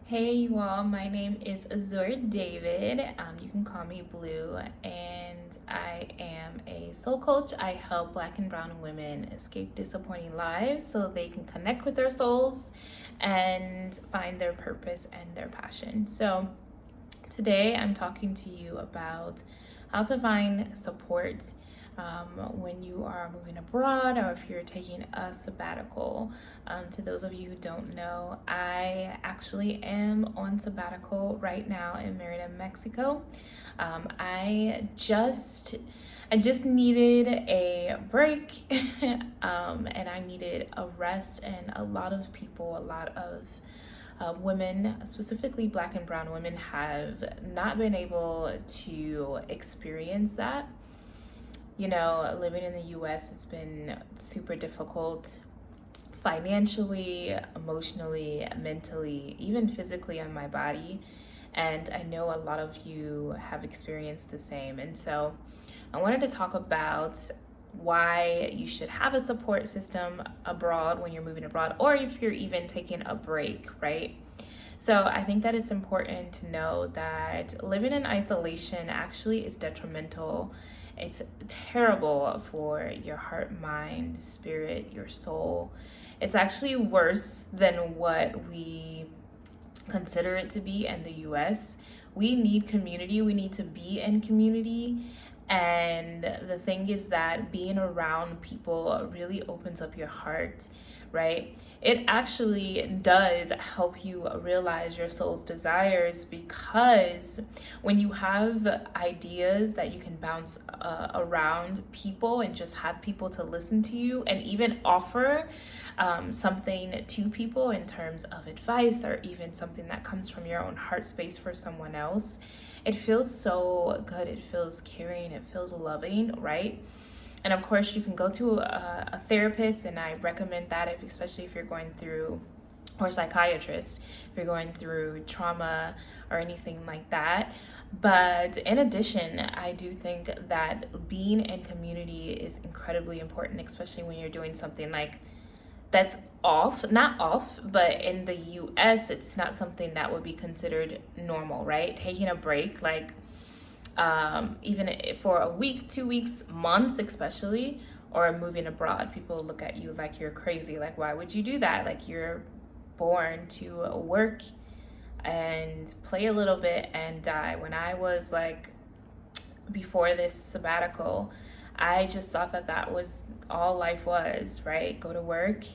Hey you all, my name is Azure David. You can call me Blue, and I am a soul coach. I help Black and brown women escape disappointing lives so they can connect with their souls and find their purpose and their passion. So today I'm talking to you about how to find support when you are moving abroad or if you're taking a sabbatical. To those of you who don't know, I actually am on sabbatical right now in Merida, Mexico. I just needed a break and I needed a rest, and a lot of women, specifically Black and brown women, have not been able to experience that. You know, living in the US, it's been super difficult financially, emotionally, mentally, even physically on my body. And I know a lot of you have experienced the same. And so I wanted to talk about why you should have a support system abroad when you're moving abroad, or if you're even taking a break, right? So I think that it's important to know that living in isolation actually is detrimental. It's terrible for your heart, mind, spirit, your soul. It's actually worse than what we consider it to be in the US. We need community. We need to be in community. And the thing is that being around people really opens up your heart, right? It actually does help you realize your soul's desires, because when you have ideas that you can bounce around people and just have people to listen to you and even offer something to people in terms of advice, or even something that comes from your own heart space for someone else, it feels so good. It feels caring. It feels loving, right? And of course, you can go to a therapist, and I recommend that, especially if you're going through, or a psychiatrist, if you're going through trauma or anything like that. But in addition, I do think that being in community is incredibly important, especially when you're doing something like that's not off, but in the US, it's not something that would be considered normal, right? Taking a break, like even for a week, 2 weeks, months especially, or moving abroad, people look at you like you're crazy. Like, why would you do that? Like, you're born to work and play a little bit and die. When I was like, before this sabbatical, I just thought that was all life was, right? Go to work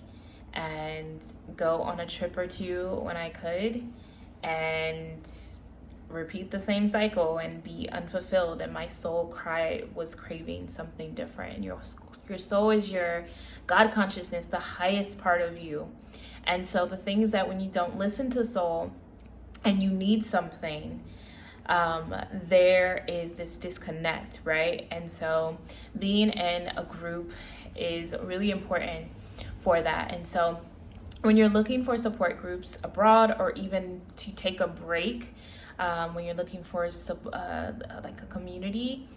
and go on a trip or two when I could, and repeat the same cycle and be unfulfilled. And my soul was craving something different. And your soul is your God consciousness, the highest part of you. And so the thing is that when you don't listen to soul and you need something, there is this disconnect, right? And so being in a group is really important for that. And so when you're looking for support groups abroad, or even to take a break, when you're looking for like a community,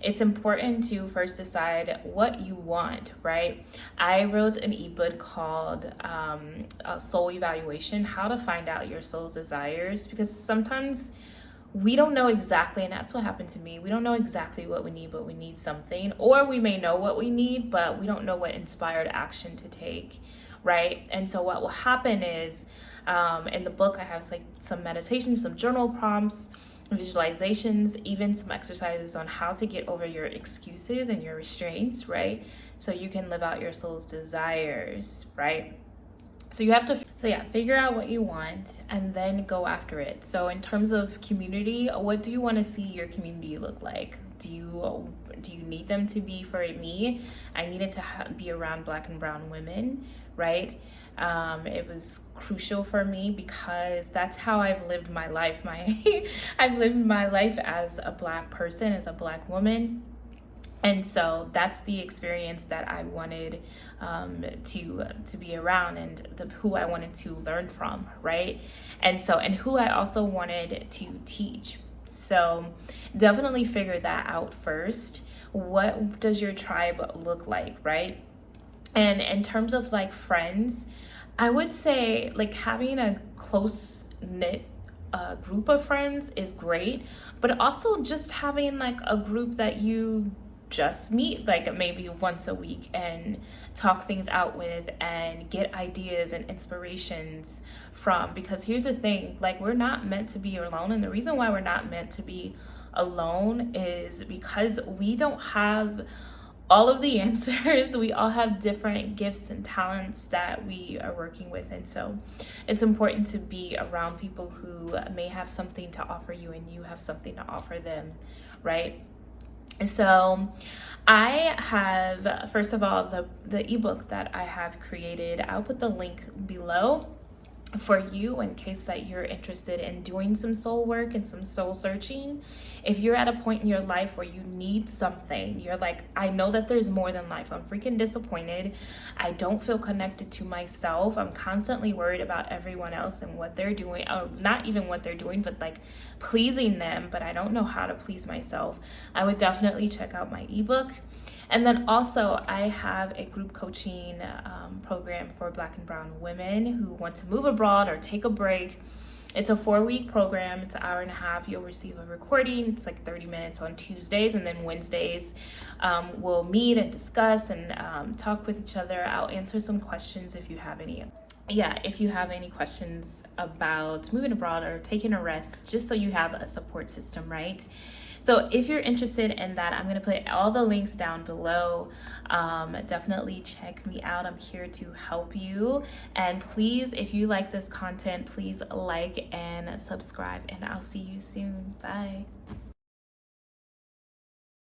it's important to first decide what you want, right? I wrote an ebook called Soul Evaluation, how to find out your soul's desires, because sometimes we don't know exactly, and that's what happened to me. We don't know exactly what we need, but we need something. Or we may know what we need, but we don't know what inspired action to take, right? And so what will happen is, in the book, I have like some meditations, some journal prompts, visualizations, even some exercises on how to get over your excuses and your restraints, right? So you can live out your soul's desires, right? So you have to, figure out what you want and then go after it. So in terms of community, what do you want to see your community look like? Do you need them to be, for me, I needed to be around Black and brown women, right? It was crucial for me because that's how I've lived my life. I've lived my life as a Black person, as a Black woman. And so that's the experience that I wanted to be around, and who I wanted to learn from, right? And who I also wanted to teach. So definitely figure that out first. What does your tribe look like, right? And in terms of like friends, I would say like having a close knit group of friends is great, but also just having like a group that you just meet like maybe once a week and talk things out with and get ideas and inspirations from. Because here's the thing, like, we're not meant to be alone, and the reason why we're not meant to be alone is because we don't have all of the answers. We all have different gifts and talents that we are working with, and so it's important to be around people who may have something to offer you and you have something to offer them, right? So I have, first of all, the ebook that I have created, I'll put the link below for you in case that you're interested in doing some soul work and some soul searching. If you're at a point in your life where you need something, you're like, I know that there's more than life. I'm freaking disappointed. I don't feel connected to myself. I'm constantly worried about everyone else and what they're doing, or not even what they're doing, but like pleasing them, but I don't know how to please myself. I would definitely check out my ebook. And then also I have a group coaching program for Black and brown women who want to move abroad or take a break. It's a 4-week program. It's an hour and a half. You'll receive a recording. It's like 30 minutes on Tuesdays, and then Wednesdays we'll meet and discuss and talk with each other. I'll answer some questions if you have any. If you have any questions about moving abroad or taking a rest, just so you have a support system, right? So if you're interested in that, I'm going to put all the links down below. Definitely check me out. I'm here to help you. And please, if you like this content, please like and subscribe, and I'll see you soon. Bye.